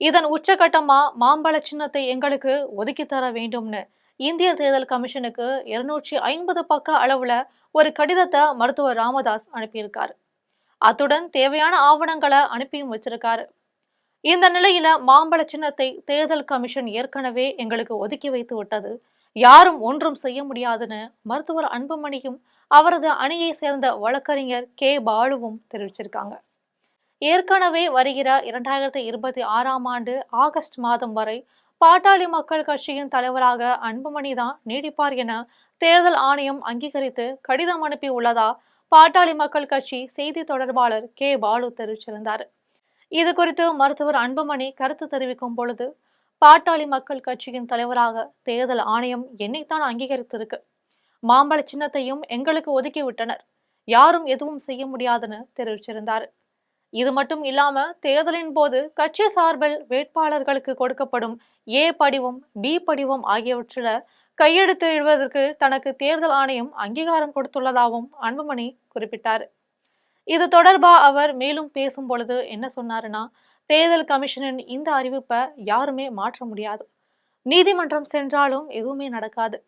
இதன் உச்சகட்டமா மாம்பழ சின்னத்தை எங்களுக்கு ஒதுக்கி தர வேண்டும்னு இந்திய தேர்தல் கமிஷனுக்கு 250 பக்க அளவுல ஒரு கடிதத்தை மருத்துவர் ராமதாஸ் அனுப்பியிருக்காரு. அத்துடன் தேவையான ஆவணங்களை அனுப்பியும் வச்சிருக்காரு. இந்த நிலையில மாம்பழ சின்னத்தை தேர்தல் கமிஷன் ஏற்கனவே எங்களுக்கு ஒதுக்கி வைத்து விட்டது, யாரும் ஒன்றும் செய்ய முடியாதுன்னு மருத்துவர் அன்புமணியும் அவரது அணியை சேர்ந்த வழக்கறிஞர் கே பாலுவும் தெரிவிச்சிருக்காங்க. ஏற்கனவே வருகிற 2026ஆம் ஆண்டு ஆகஸ்ட் மாதம் வரை பாட்டாளி மக்கள் கட்சியின் தலைவராக அன்புமணி தான் நீடிப்பார் என தேர்தல் ஆணையம் அங்கீகரித்து கடிதம் அனுப்பி உள்ளதா பாட்டாளி மக்கள் கட்சி செய்தி தொடர்பாளர் கே பாலு தெரிவிச்சிருந்தார். இது குறித்து மருத்துவர் அன்புமணி கருத்து தெரிவிக்கும் பொழுது, பாட்டாளி மக்கள் கட்சியின் தலைவராக தேர்தல் ஆணையம் என்னைத்தான் அங்கீகரித்திருக்கு, மாம்பழ சின்னத்தையும் எங்களுக்கு ஒதுக்கி விட்டனர், யாரும் எதுவும் செய்ய முடியாதுன்னு தெரிவிச்சிருந்தார். இது மட்டும் இல்லாம தேர்தலின் போது கட்சி சார்பில் வேட்பாளர்களுக்கு கொடுக்கப்படும் ஏ படிவம், பி படிவம் ஆகியவற்றில கையெழுத்து இடுவதற்கு தனக்கு தேர்தல் ஆணையம் அங்கீகாரம் கொடுத்துள்ளதாகவும் அன்புமணி குறிப்பிட்டார். இது தொடர்பா அவர் மேலும் பேசும் பொழுது என்ன சொன்னாருன்னா, தேர்தல் கமிஷனின் இந்த அறிவிப்பை யாருமே மாற்ற முடியாது, நீதிமன்றம் சென்றாலும் எதுவுமே நடக்காது,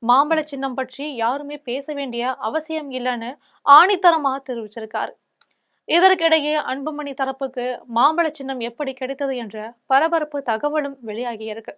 மாம்பழ சின்னம் பற்றி யாருமே பேச வேண்டிய அவசியம் இல்லைன்னு ஆணித்தரமா தெரிவிச்சிருக்காரு. இதற்கிடையே அன்புமணி தரப்புக்கு மாம்பழ சின்னம் எப்படி கிடைத்தது என்ற பரபரப்பு தகவலும் வெளியாகியிருக்கு.